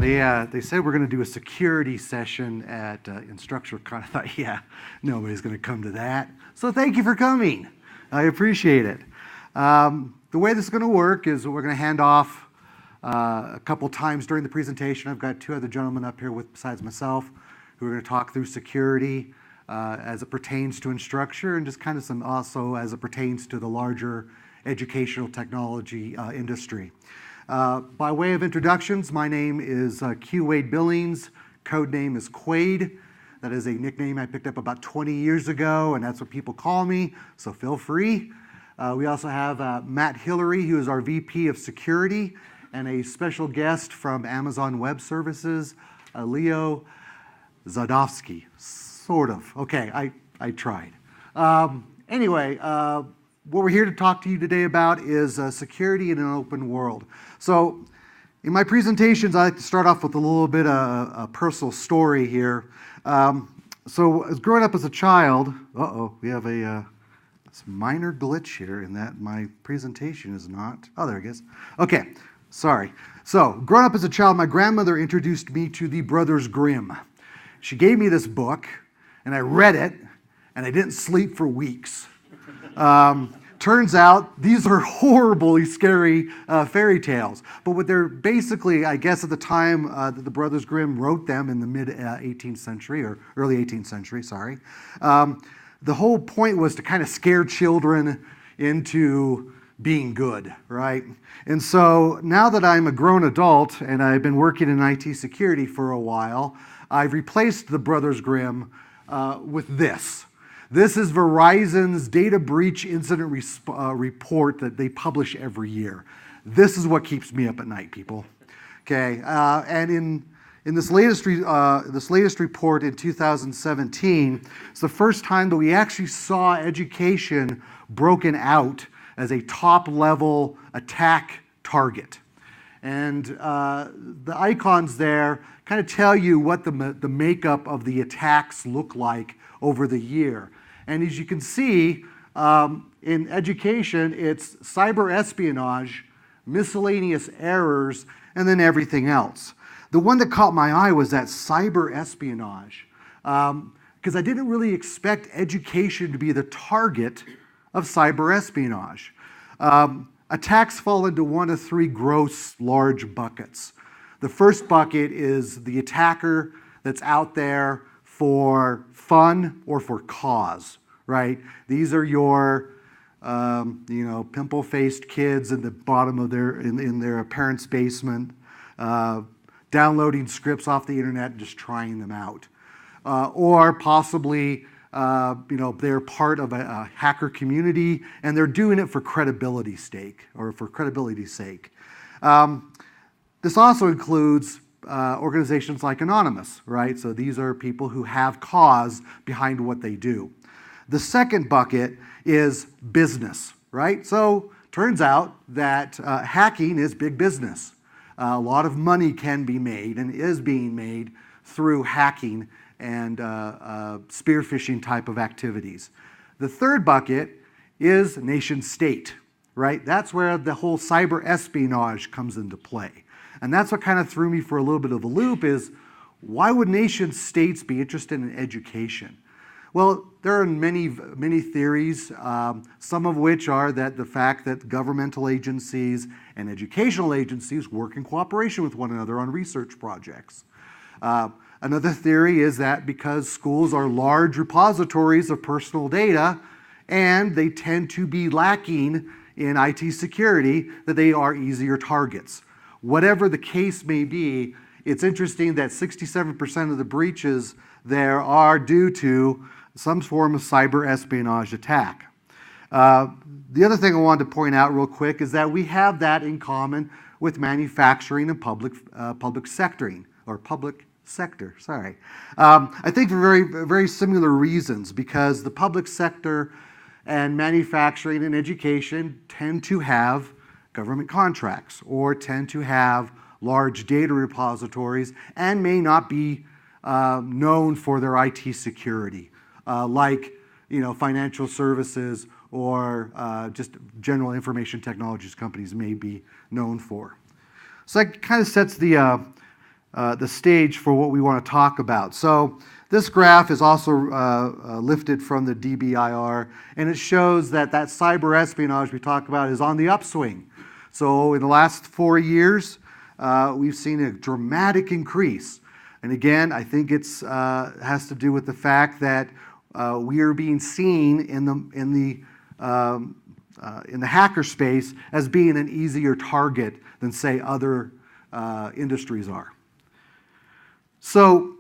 They said we're going to do a security session at Instructure. I thought, yeah, nobody's going to come to that. So thank you for coming. I appreciate it. The way this is going to work is we're going to hand off a couple times during the presentation. I've got two other gentlemen up here besides myself who are going to talk through security as it pertains to Instructure, and just kind of some also as it pertains to the larger educational technology industry. By way of introductions, my name is Q. Wade Billings. Code name is Quade. That is a nickname I picked up about 20 years ago, and that's what people call me, so feel free. We also have Matt Hillary, who is our VP of Security, and a special guest from Amazon Web Services, Leo Zhadanovsky. Sort of. Okay, I tried. Anyway, what we're here to talk to you today about is security in an open world. So in my presentations, I like to start off with a little bit of a personal story here. So as growing up as a child, we have a minor glitch here in that my presentation is not, there it is. Okay, sorry. So growing up as a child, my grandmother introduced me to the Brothers Grimm. She gave me this book, and I read it, and I didn't sleep for weeks. Turns out these are horribly scary fairy tales. But what they're basically, I guess at the time that the Brothers Grimm wrote them in the mid 18th century, or early 18th century, sorry, the whole point was to kind of scare children into being good, right? And so now that I'm a grown adult and I've been working in IT security for a while, I've replaced the Brothers Grimm with this. This is Verizon's data breach incident report that they publish every year. This is what keeps me up at night, people. Okay, and in this latest report in 2017, it's the first time that we actually saw education broken out as a top-level attack target. And the icons there kind of tell you what the makeup of the attacks look like over the year. And as you can see, in education, it's cyber espionage, miscellaneous errors, and then everything else. The one that caught my eye was that cyber espionage, because I didn't really expect education to be the target of cyber espionage. Attacks fall into one of three gross large buckets. The first bucket is the attacker that's out there for fun or for cause, right? These are your, pimple-faced kids in the bottom of in their parents' basement, downloading scripts off the internet and just trying them out, or possibly, they're part of a hacker community and they're doing it for credibility's sake. This also includes organizations like Anonymous, right? So these are people who have cause behind what they do. The second bucket is business, right? So turns out that hacking is big business. A lot of money can be made and is being made through hacking and spear phishing type of activities. The third bucket is nation state, right? That's where the whole cyber espionage comes into play. And that's what kind of threw me for a little bit of a loop is, why would nation states be interested in education? Well, there are many theories, some of which are that the fact that governmental agencies and educational agencies work in cooperation with one another on research projects. Another theory is that because schools are large repositories of personal data and they tend to be lacking in IT security, that they are easier targets. Whatever the case may be, it's interesting that 67% of the breaches there are due to some form of cyber espionage attack. The other thing I wanted to point out real quick is that we have that in common with manufacturing and public sector. I think for very, very similar reasons, because the public sector and manufacturing and education tend to have government contracts or tend to have large data repositories and may not be known for their IT security, like financial services or just general information technologies companies may be known for. So that kind of sets the the stage for what we want to talk about. So this graph is also lifted from the DBIR, and it shows that cyber espionage we talk about is on the upswing. So in the last 4 years, we've seen a dramatic increase. And again, I think it's has to do with the fact that we are being seen in the hacker space as being an easier target than, say, other industries are. So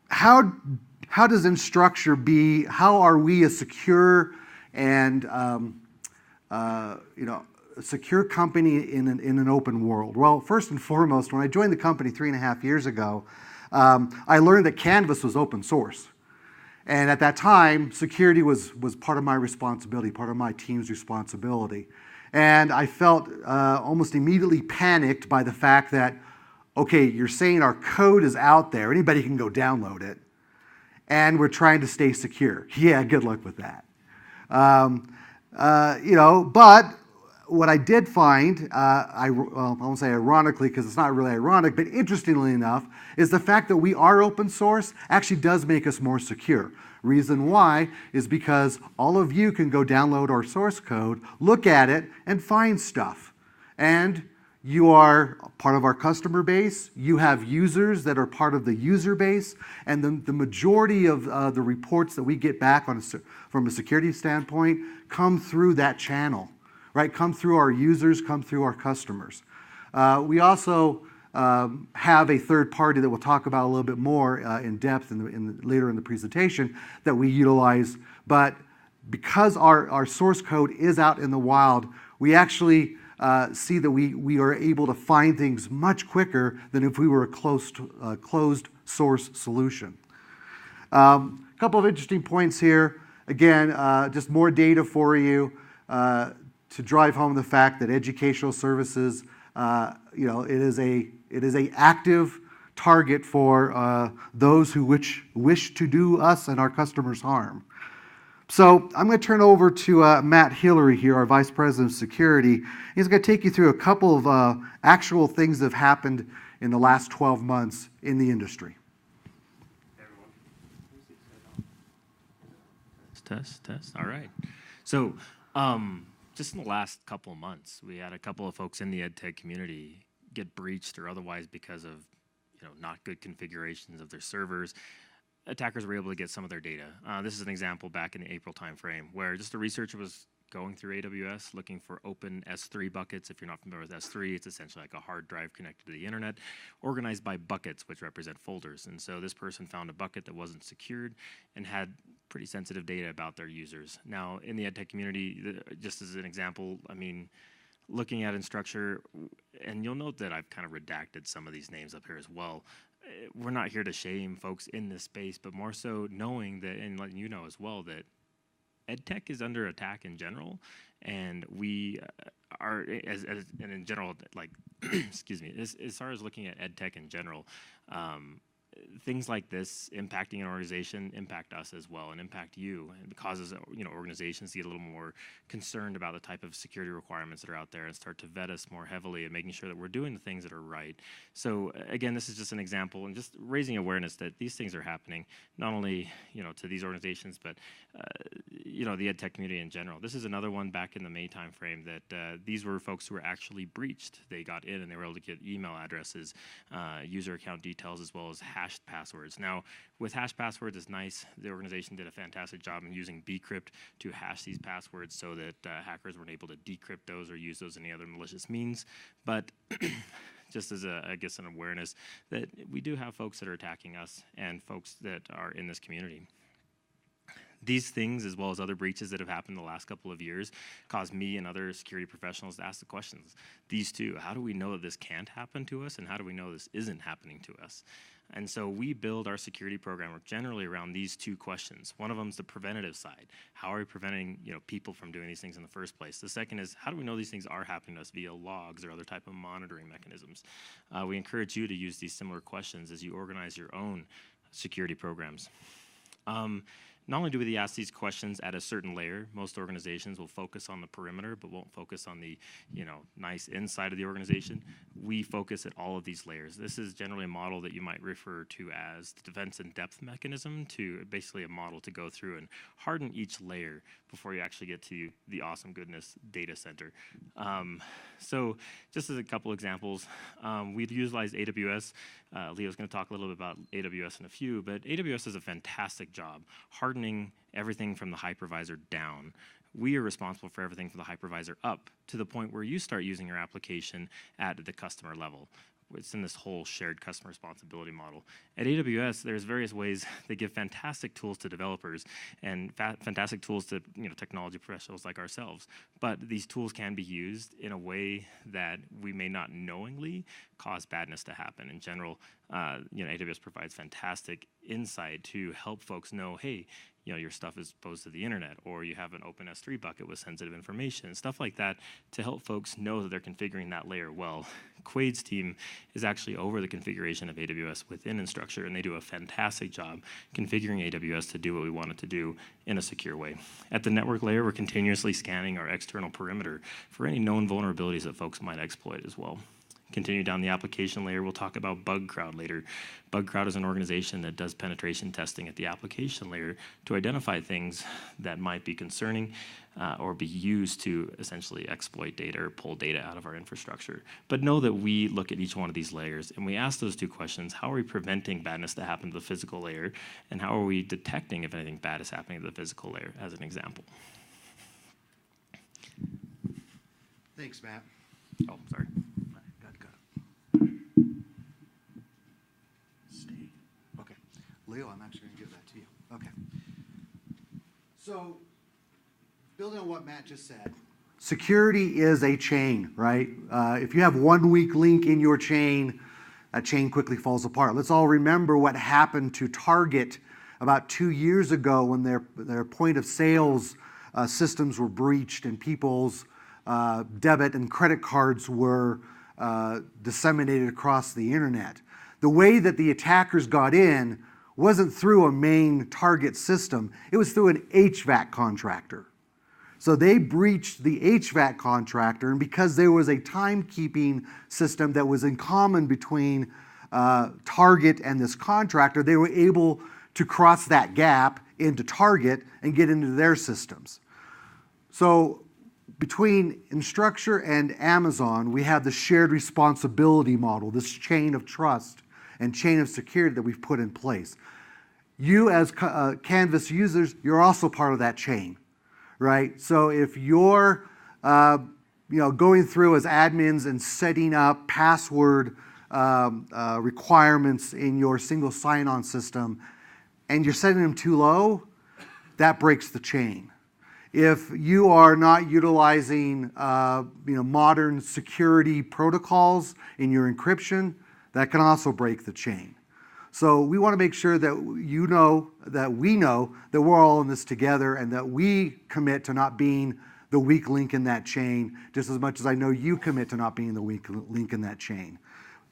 how does Instructure how are we a secure and a secure company in an open world? Well, first and foremost, when I joined the company 3.5 years ago, I learned that Canvas was open source. And at that time, security was part of my responsibility, part of my team's responsibility. And I felt almost immediately panicked by the fact that, okay, you're saying our code is out there, anybody can go download it, and we're trying to stay secure. Yeah, good luck with that. But what I did find, I won't say ironically because it's not really ironic, but interestingly enough, is the fact that we are open source actually does make us more secure. Reason why is because all of you can go download our source code, look at it, and find stuff. And you are part of our customer base. You have users that are part of the user base. And the majority of the reports that we get back from a security standpoint come through that channel. Right, come through our users, come through our customers. We also have a third party that we'll talk about a little bit more in depth later in the presentation that we utilize. But because our source code is out in the wild, we actually see that we are able to find things much quicker than if we were a closed source solution. A couple of interesting points here. Again, just more data for you. To drive home the fact that educational services, it is a active target for those who wish to do us and our customers harm. So I'm going to turn over to Matt Hillary here, our Vice President of Security. He's going to take you through a couple of actual things that have happened in the last 12 months in the industry. Test. All right. So, just in the last couple of months, we had a couple of folks in the EdTech community get breached or otherwise because of not good configurations of their servers. Attackers were able to get some of their data. This is an example back in the April timeframe where just a researcher was going through AWS looking for open S3 buckets. If you're not familiar with S3, it's essentially like a hard drive connected to the internet, organized by buckets, which represent folders. And so this person found a bucket that wasn't secured and had pretty sensitive data about their users. Now, in the EdTech community, just as an example, I mean, looking at Instructure, and you'll note that I've kind of redacted some of these names up here as well. We're not here to shame folks in this space, but more so knowing that, and letting you know as well, that EdTech is under attack in general, and we are, and in general, like, excuse me, as far as looking at EdTech in general, things like this impacting an organization impact us as well and impact you, and it causes organizations to get a little more concerned about the type of security requirements that are out there and start to vet us more heavily and making sure that we're doing the things that are right. So again, this is just an example and just raising awareness that these things are happening, not only to these organizations, but the EdTech community in general. This is another one back in the May timeframe that these were folks who were actually breached. They got in and they were able to get email addresses, user account details, as well as hashed passwords. Now, with hashed passwords, it's nice. The organization did a fantastic job in using bcrypt to hash these passwords so that hackers weren't able to decrypt those or use those in any other malicious means. But just as I guess an awareness that we do have folks that are attacking us and folks that are in this community. These things, as well as other breaches that have happened in the last couple of years, cause me and other security professionals to ask the questions. These two, how do we know that this can't happen to us, and how do we know this isn't happening to us? And so we build our security program generally around these two questions. One of them is the preventative side. How are we preventing people from doing these things in the first place? The second is, how do we know these things are happening to us via logs or other type of monitoring mechanisms? We encourage you to use these similar questions as you organize your own security programs. not only do we ask these questions at a certain layer, most organizations will focus on the perimeter, but won't focus on the, nice inside of the organization. We focus at all of these layers. This is generally a model that you might refer to as the defense in depth mechanism, to basically a model to go through and harden each layer before you actually get to the awesome goodness data center. So just as a couple examples, we'd utilize AWS. Leo's going to talk a little bit about AWS in a few, but AWS does a fantastic job hardening everything from the hypervisor down. We are responsible for everything from the hypervisor up to the point where you start using your application at the customer level. It's in this whole shared customer responsibility model. At AWS, there's various ways they give fantastic tools to developers and fantastic tools to technology professionals like ourselves. But these tools can be used in a way that we may not knowingly cause badness to happen. In general, AWS provides fantastic insight to help folks know, hey, your stuff is exposed to the internet, or you have an OpenS3 bucket with sensitive information, stuff like that, to help folks know that they're configuring that layer well. Quade's team is actually over the configuration of AWS within Instructure, and they do a fantastic job configuring AWS to do what we want it to do in a secure way. At the network layer, we're continuously scanning our external perimeter for any known vulnerabilities that folks might exploit as well. Continue down the application layer, we'll talk about BugCrowd later. BugCrowd is an organization that does penetration testing at the application layer to identify things that might be concerning or be used to essentially exploit data or pull data out of our infrastructure. But know that we look at each one of these layers and we ask those two questions: how are we preventing badness to happen to the physical layer? And how are we detecting if anything bad is happening to the physical layer, as an example? Thanks, Matt. Oh, sorry. Okay. Leo, I'm actually going to give that to you. Okay. So, building on what Matt just said, security is a chain, right? If you have one weak link in your chain, that chain quickly falls apart. Let's all remember what happened to Target about 2 years ago when their point of sales systems were breached and people's debit and credit cards were disseminated across the internet. The way that the attackers got in wasn't through a main Target system, it was through an HVAC contractor. So they breached the HVAC contractor, and because there was a timekeeping system that was in common between Target and this contractor, they were able to cross that gap into Target and get into their systems. So between Instructure and Amazon, we have the shared responsibility model, this chain of trust and chain of security that we've put in place. You as Canvas users, you're also part of that chain, right? So if you're going through as admins and setting up password requirements in your single sign-on system and you're setting them too low, that breaks the chain. If you are not utilizing modern security protocols in your encryption, that can also break the chain. So we want to make sure that we know that we're all in this together and that we commit to not being the weak link in that chain, just as much as I know you commit to not being the weak link in that chain.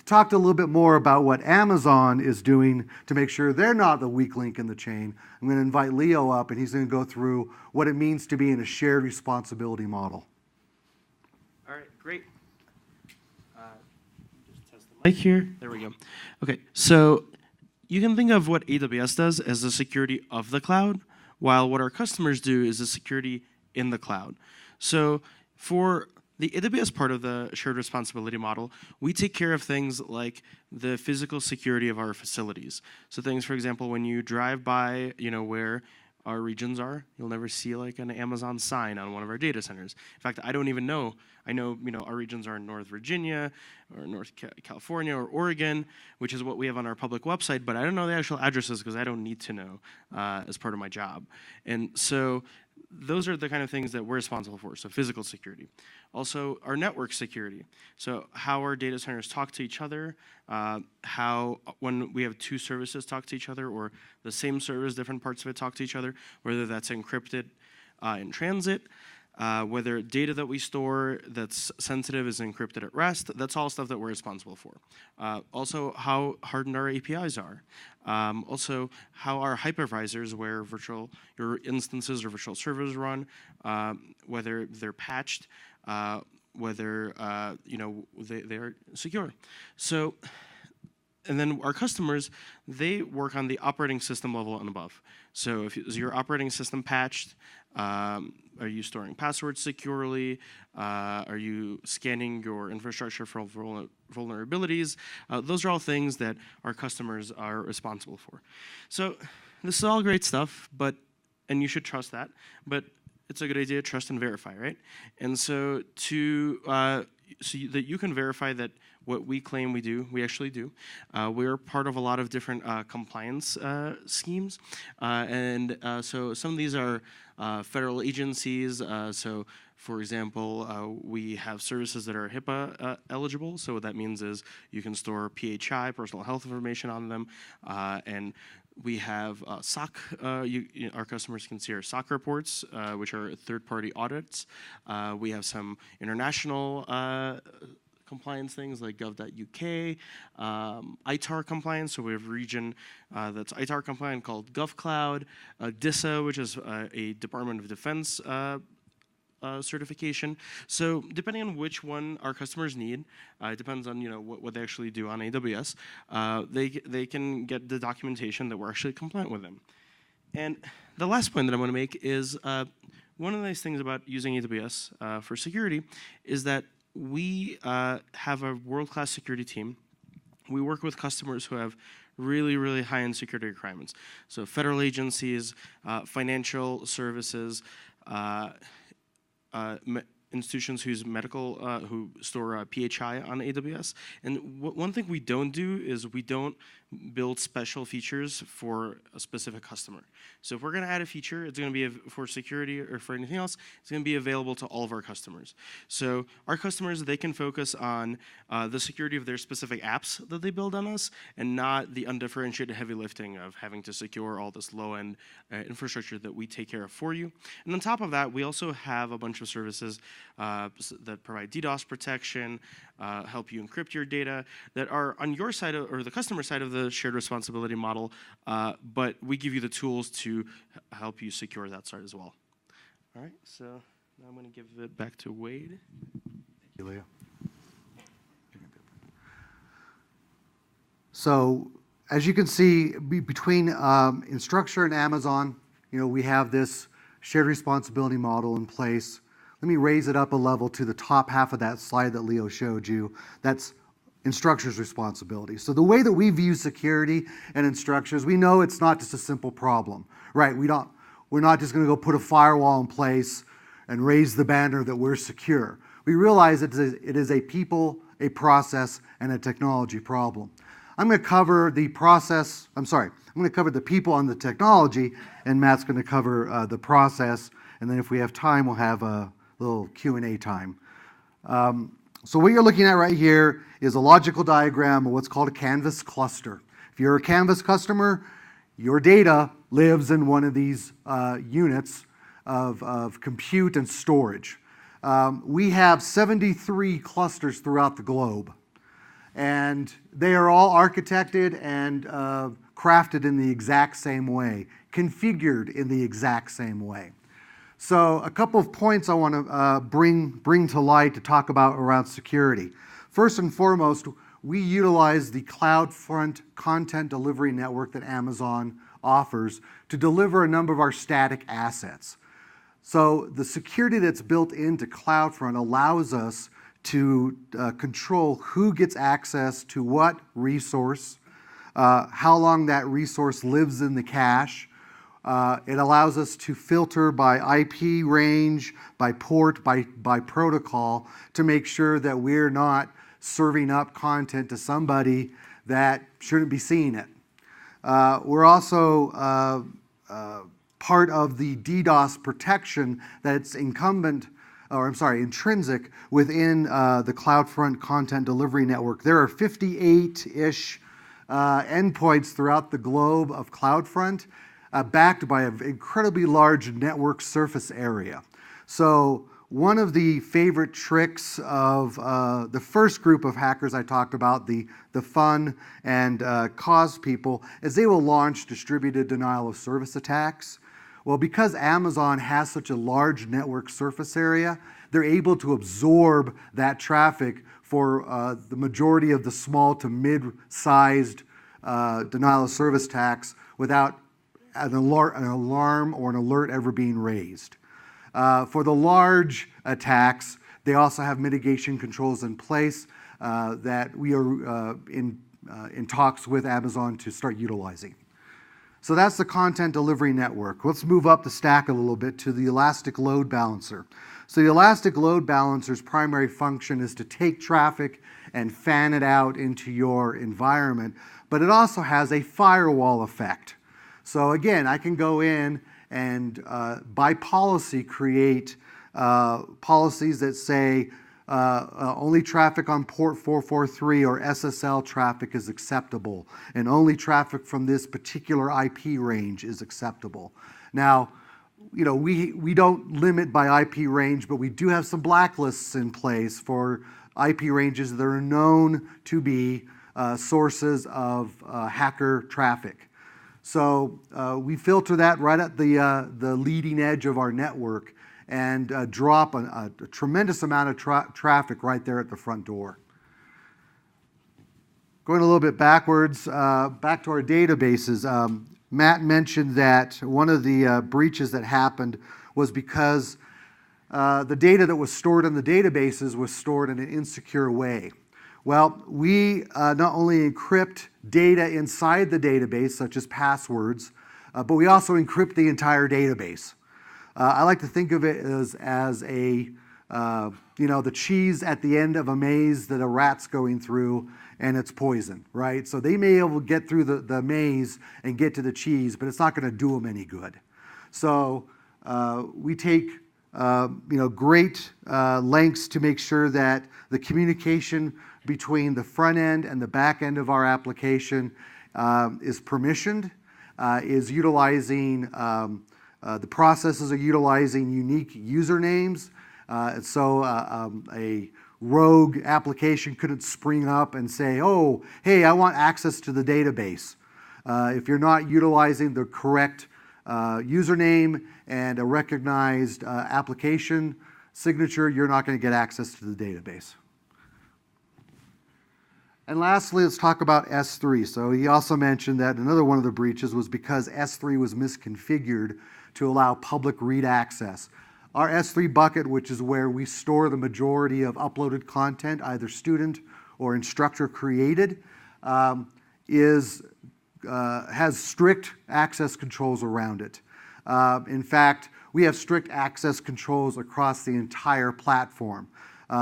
Talked a little bit more about what Amazon is doing to make sure they're not the weak link in the chain. I'm going to invite Leo up, and he's going to go through what it means to be in a shared responsibility model. All right, great. Just test the mic here. There we go. Okay, so you can think of what AWS does as the security of the cloud, while what our customers do is the security in the cloud. So for the AWS part of the shared responsibility model, we take care of things like the physical security of our facilities. So things, for example, when you drive by, where our regions are, you'll never see like an Amazon sign on one of our data centers. In fact, I don't even know. I know, our regions are in North Virginia or North California or Oregon, which is what we have on our public website, but I don't know the actual addresses because I don't need to know as part of my job. And so those are the kind of things that we're responsible for, so physical security. Also, our network security, so how our data centers talk to each other, how when we have two services talk to each other, or the same service, different parts of it talk to each other, whether that's encrypted in transit, whether data that we store that's sensitive is encrypted at rest. That's all stuff that we're responsible for. Also, how hardened our APIs are. Also, how our hypervisors, where your instances or virtual servers run, whether they're patched, whether they are secure. So. And then our customers, they work on the operating system level and above. So is your operating system patched? Are you storing passwords securely? Are you scanning your infrastructure for vulnerabilities? Those are all things that our customers are responsible for. So this is all great stuff, and you should trust that, but it's a good idea to trust and verify, right? And so that you can verify that what we claim we do, we actually do. We're part of a lot of different compliance schemes. So some of these are federal agencies. So for example, we have services that are HIPAA eligible. So what that means is you can store PHI, personal health information on them. And we have SOC. Our customers can see our SOC reports, which are third-party audits. We have some international compliance things like gov.uk, ITAR compliance, so we have a region that's ITAR compliant called GovCloud, DISA, which is a Department of Defense certification. So depending on which one our customers need, it depends on what they actually do on AWS, they can get the documentation that we're actually compliant with them. And the last point that I want to make is one of the nice things about using AWS for security is that we have a world-class security team. We work with customers who have really, really high-end security requirements. So federal agencies, financial services, institutions who store PHI on AWS. And one thing we don't do is we don't build special features for a specific customer. So if we're going to add a feature, it's going to be for security or for anything else, it's going to be available to all of our customers. So our customers, they can focus on the security of their specific apps that they build on us and not the undifferentiated heavy lifting of having to secure all this low-end infrastructure that we take care of for you. And on top of that, we also have a bunch of services that provide DDoS protection, help you encrypt your data, that are on your side or the customer side of the shared responsibility model, but we give you the tools to help you secure that side as well. All right, so now I'm going to give it back to Wade. Thank you, Leo. So as you can see, between Instructure and Amazon, we have this shared responsibility model in place. Let me raise it up a level to the top half of that slide that Leo showed you. That's Instructure's responsibility. So the way that we view security and Instructure, we know it's not just a simple problem, right? We're not just going to go put a firewall in place and raise the banner that we're secure. We realize it is a people, a process, and a technology problem. I'm going to cover the process. I'm going to cover the people and the technology, and Matt's going to cover the process. And then if we have time, we'll have a little Q&A time. So what you're looking at right here is a logical diagram of what's called a Canvas cluster. If you're a Canvas customer, your data lives in one of these units of compute and storage. We have 73 clusters throughout the globe, and they are all architected and crafted in the exact same way, configured in the exact same way. So a couple of points I want to bring to light to talk about around security. First and foremost, we utilize the CloudFront content delivery network that Amazon offers to deliver a number of our static assets. So the security that's built into CloudFront allows us to control who gets access to what resource, how long that resource lives in the cache. It allows us to filter by IP range, by port, by protocol to make sure that we're not serving up content to somebody that shouldn't be seeing it. We're also part of the DDoS protection that's intrinsic within the CloudFront content delivery network. There are 58-ish endpoints throughout the globe of CloudFront, backed by an incredibly large network surface area. So one of the favorite tricks of the first group of hackers I talked about, the fun and cause people, is they will launch distributed denial of service attacks. Well, because Amazon has such a large network surface area, they're able to absorb that traffic for the majority of the small to mid-sized denial of service attacks without an alarm or an alert ever being raised. For the large attacks, they also have mitigation controls in place that we are in talks with Amazon to start utilizing. So that's the content delivery network. Let's move up the stack a little bit to the elastic load balancer. So the elastic load balancer's primary function is to take traffic and fan it out into your environment, but it also has a firewall effect. So again, I can go in and by policy create policies that say only traffic on port 443 or SSL traffic is acceptable, and only traffic from this particular IP range is acceptable. Now, you know, we don't limit by IP range, but we do have some blacklists in place for IP ranges that are known to be sources of hacker traffic. So we filter that right at the leading edge of our network and drop a tremendous amount of traffic right there at the front door. Going a little bit backwards, back to our databases. Matt mentioned that one of the breaches that happened was because the data that was stored in the databases was stored in an insecure way. Well, we not only encrypt data inside the database, such as passwords, but we also encrypt the entire database. I like to think of it as a, the cheese at the end of a maze that a rat's going through, and it's poison, right? So they may be able to get through the maze and get to the cheese, but it's not going to do them any good. So we take great lengths to make sure that the communication between the front end and the back end of our application is permissioned, is utilizing, the processes are utilizing unique usernames. So a rogue application couldn't spring up and say, oh, hey, I want access to the database. If you're not utilizing the correct username and a recognized application signature, you're not going to get access to the database. And lastly, let's talk about S3. So he also mentioned that another one of the breaches was because S3 was misconfigured to allow public read access. Our S3 bucket, which is where we store the majority of uploaded content, either student or instructor created, has strict access controls around it. In fact, we have strict access controls across the entire platform.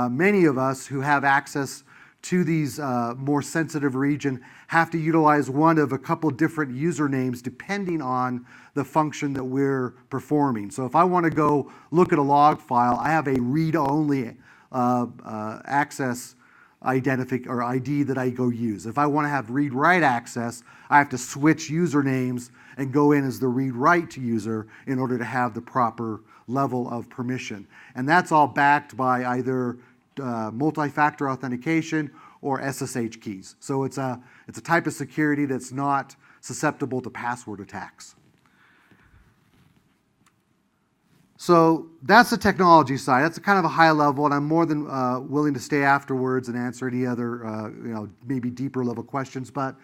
Many of us who have access to these more sensitive region have to utilize one of a couple different usernames depending on the function that we're performing. So if I want to go look at a log file, I have a read-only access or ID that I go use. If I want to have read-write access, I have to switch usernames and go in as the read-write user in order to have the proper level of permission. And that's all backed by either multi-factor authentication or SSH keys. So it's a type of security that's not susceptible to password attacks. So that's the technology side. That's a kind of a high level, and I'm more than willing to stay afterwards and answer any other, maybe deeper level questions. But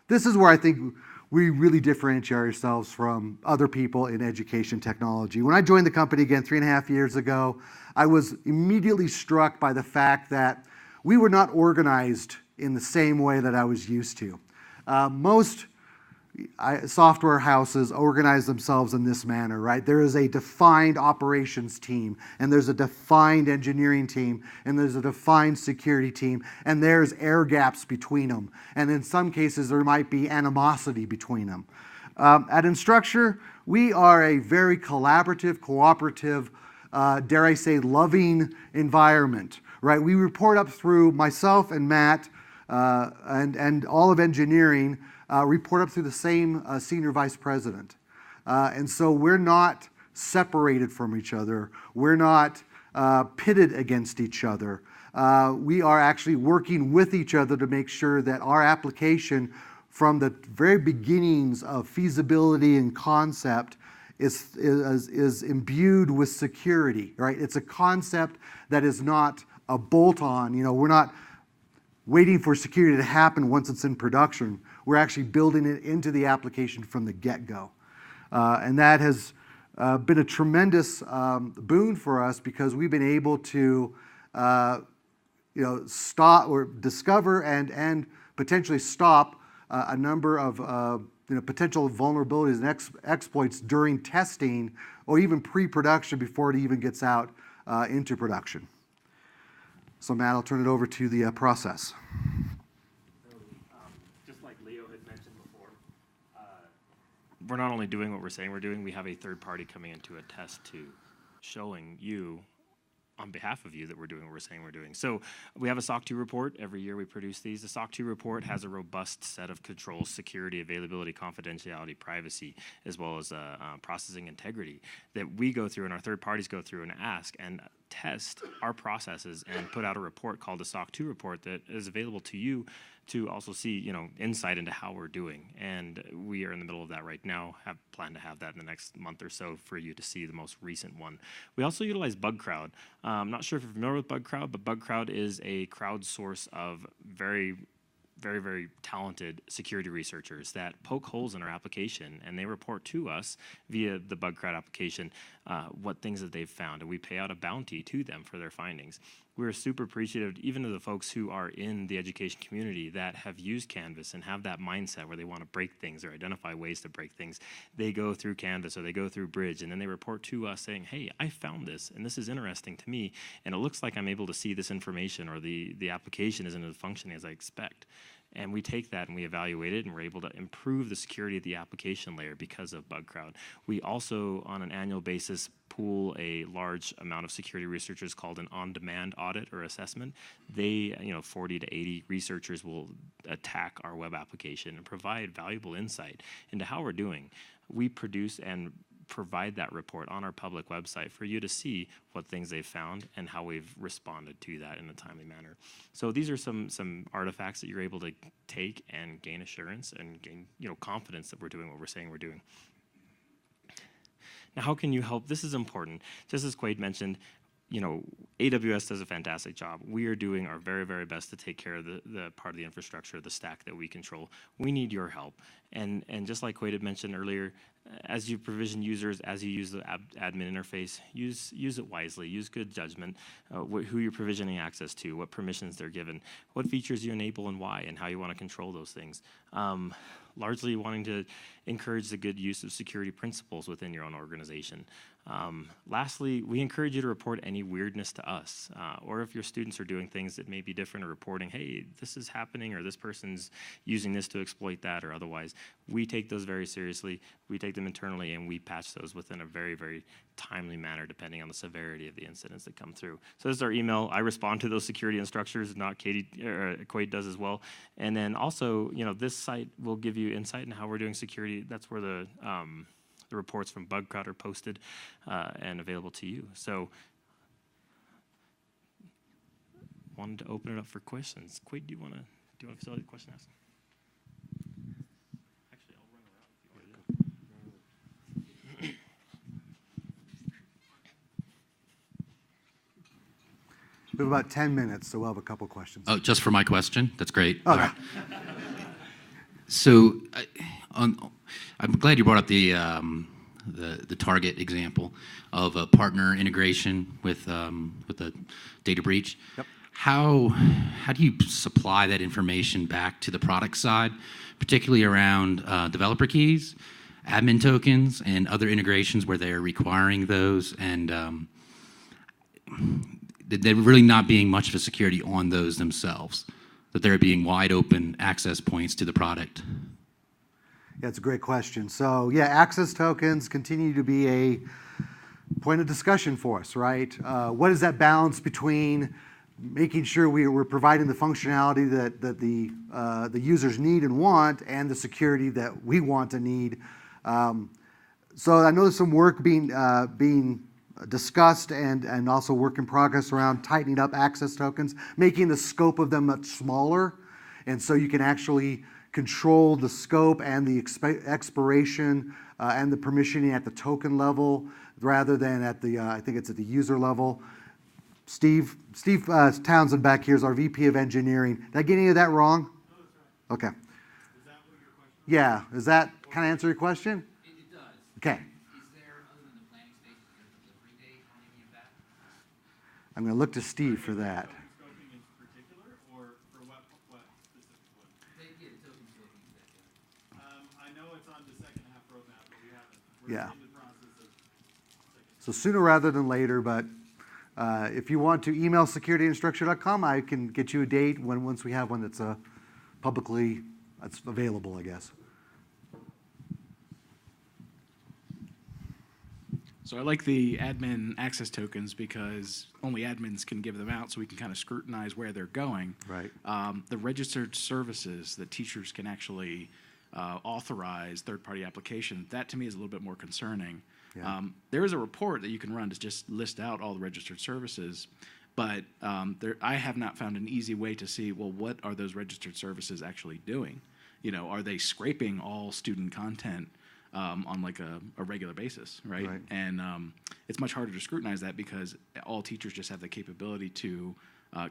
this is where I think we really differentiate ourselves from other people in education technology. When I joined the company again 3.5 years ago, I was immediately struck by the fact that we were not organized in the same way that I was used to. Most software houses organize themselves in this manner, right? There is a defined operations team, and there's a defined engineering team, and there's a defined security team, and there's air gaps between them. And in some cases, there might be animosity between them. At Instructure, we are a very collaborative, cooperative, dare I say, loving environment, right? We report up through myself and Matt and all of engineering report up through the same senior vice president. And so we're not separated from each other. We're not pitted against each other. We are actually working with each other to make sure that our application, from the very beginnings of feasibility and concept, is imbued with security, right? It's a concept that is not a bolt-on. We're not waiting for security to happen once it's in production. We're actually building it into the application from the get-go. And that has been a tremendous boon for us, because we've been able to stop or discover and potentially stop a number of potential vulnerabilities and exploits during testing, or even pre-production, before it even gets out into production. So Matt, I'll turn it over to the process. So, just like Leo had mentioned before, we're not only doing what we're saying we're doing, we have a third party coming into a test to showing you, on behalf of you, that we're doing what we're saying we're doing. So we have a SOC 2 report. Every year we produce these. The SOC 2 report has a robust set of controls: security, availability, confidentiality, privacy, as well as processing integrity, that we go through and our third parties go through and ask and test our processes and put out a report called the SOC 2 report that is available to you to also see, insight into how we're doing. And we are in the middle of that right now. Have planned to have that in the next month or so for you to see the most recent one. We also utilize BugCrowd. I'm not sure if you're familiar with BugCrowd, but BugCrowd is a crowd source of very, very talented security researchers that poke holes in our application, and they report to us via the BugCrowd application what things that they've found, and we pay out a bounty to them for their findings. We're super appreciative, even to the folks who are in the education community that have used Canvas and have that mindset where they want to break things or identify ways to break things. They go through Canvas or they go through Bridge, and then they report to us saying, hey, I found this, and this is interesting to me, and it looks like I'm able to see this information, or the application isn't as functioning as I expect. And we take that and we evaluate it, and we're able to improve the security of the application layer because of BugCrowd. We also, on an annual basis, pool a large amount of security researchers called an on-demand audit or assessment. They, 40 to 80 researchers will attack our web application and provide valuable insight into how we're doing. We produce and provide that report on our public website for you to see what things they've found and how we've responded to that in a timely manner. So these are some artifacts that you're able to take and gain assurance and gain confidence that we're doing what we're saying we're doing. Now, how can you help? This is important. Just as Quaid mentioned, AWS does a fantastic job. We are doing our very, very best to take care of the part of the infrastructure, the stack that we control. We need your help. And just like Quaid had mentioned earlier, as you provision users, as you use the admin interface, use it wisely, use good judgment, who you're provisioning access to, what permissions they're given, what features you enable and why, and how you want to control those things. Largely wanting to encourage the good use of security principles within your own organization. Lastly, we encourage you to report any weirdness to us, or if your students are doing things that may be different, or reporting, hey, this is happening, or this person's using this to exploit that, or otherwise. We take those very seriously. We take them internally, and we patch those within a very, very timely manner, depending on the severity of the incidents that come through. So this is our email. I respond to those security instructors, not Quaid does as well. And then also, this site will give you insight into how we're doing security. That's where the reports from BugCrowd are posted and available to you. So, wanted to open it up for questions. Quaid, do you want to facilitate the question ask? Actually, I'll run around if you want to. We have about 10 minutes, so we'll have a couple questions. Oh, just for my question? That's great. Oh, all right. So, I'm glad you brought up the Target example of a partner integration with a data breach. Yep. How do you supply that information back to the product side, particularly around developer keys, admin tokens, and other integrations where they're requiring those, and there really not being much of a security on those themselves, that there being wide open access points to the product? Yeah, it's a great question. So yeah, access tokens continue to be a point of discussion for us, right? What is that balance between making sure we're providing the functionality that the users need and want, and the security that we want to need? So I know there's some work being discussed and also work in progress around tightening up access tokens, making the scope of them much smaller, and so you can actually control the scope and the expiration and the permissioning at the token level rather than at the I think it's at the user level. Steve Townsend back here is our VP of Engineering. Did I get any of that wrong? No, that's right. Okay. Is that what your question was? Yeah. Does that kind of answer your question? It does. Okay. Is there, other than the planning stage, is there a delivery date on any of that? I'm going to look to Steve for that. Scoping in particular, or for what specific one? Yeah, the token scoping is that good. I know it's on the second half roadmap, but we haven't. Yeah. In the process of second. So sooner rather than later, but if you want to email securityinstructure.com, I can get you a date once we have one that's publicly that's available, I guess. So I like the admin access tokens because only admins can give them out, so we can kind of scrutinize where they're going. Right. The registered services that teachers can actually authorize third-party application, that to me is a little bit more concerning. Yeah. There is a report that you can run to just list out all the registered services, but I have not found an easy way to see, well, what are those registered services actually doing? You know, are they scraping all student content on like a regular basis, right? Right. And it's much harder to scrutinize that because all teachers just have the capability to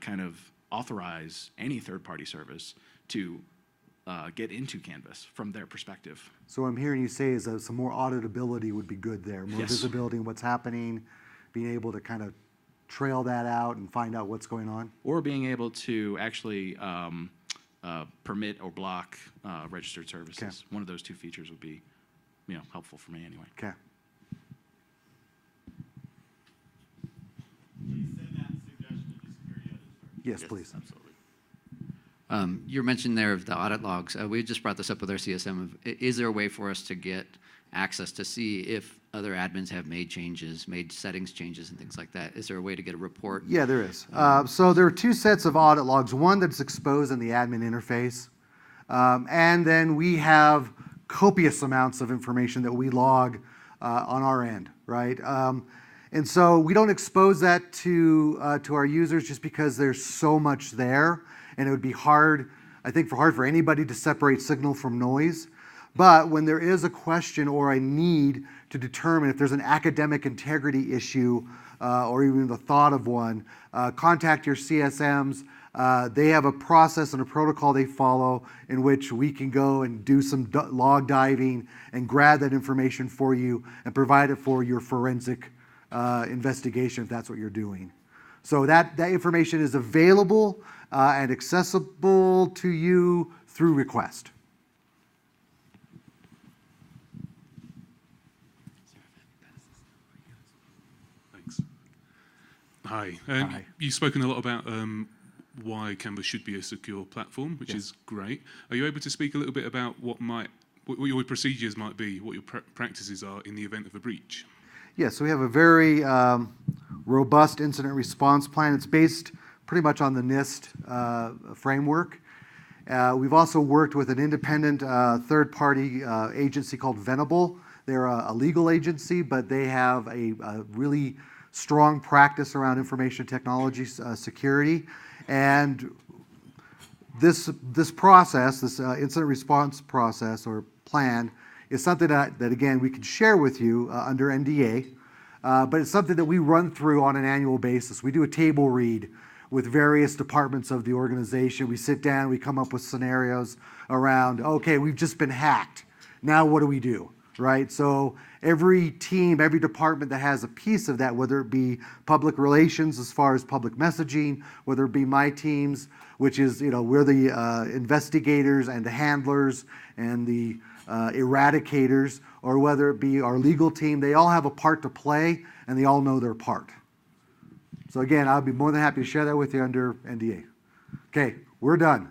kind of authorize any third-party service to get into Canvas from their perspective. So what I'm hearing you say is some more auditability would be good there, more Yes. visibility in what's happening, being able to kind of trail that out and find out what's going on. Or being able to actually permit or block registered services. Okay. One of those two features would be, helpful for me anyway. Okay. Please send that suggestion to security editor. Yes, please. Absolutely. You mentioned there of the audit logs. We just brought this up with our CSM. Is there a way for us to get access to see if other admins have made changes, made settings changes and things like that? Is there a way to get a report? Yeah, there is. So there are two sets of audit logs, one that's exposed in the admin interface, and then we have copious amounts of information that we log on our end, right? And so we don't expose that to our users just because there's so much there, and it would be hard, I think, hard for anybody to separate signal from noise. But when there is a question or a need to determine if there's an academic integrity issue or even the thought of one, contact your CSMs. They have a process and a protocol they follow in which we can go and do some log diving and grab that information for you and provide it for your forensic investigation if that's what you're doing. So that information is available and accessible to you through request. Thanks. Hi. Hi. You've spoken a lot about why Canvas should be a secure platform, which is great. Are you able to speak a little bit about what your procedures might be, what your practices are in the event of a breach? Yes, we have a very robust incident response plan. It's based pretty much on the NIST framework. We've also worked with an independent third-party agency called Venable. They're a legal agency, but they have a really strong practice around information technology security. And this process, this incident response process or plan, is something that again, we can share with you under NDA, but it's something that we run through on an annual basis. We do a table read with various departments of the organization. We sit down, we come up with scenarios around, okay, we've just been hacked. Now what do we do, right? So every team, every department that has a piece of that, whether it be public relations as far as public messaging, whether it be my teams, which is, we're the investigators and the handlers and the eradicators, or whether it be our legal team, they all have a part to play and they all know their part. So again, I'll be more than happy to share that with you under NDA. Okay, we're done.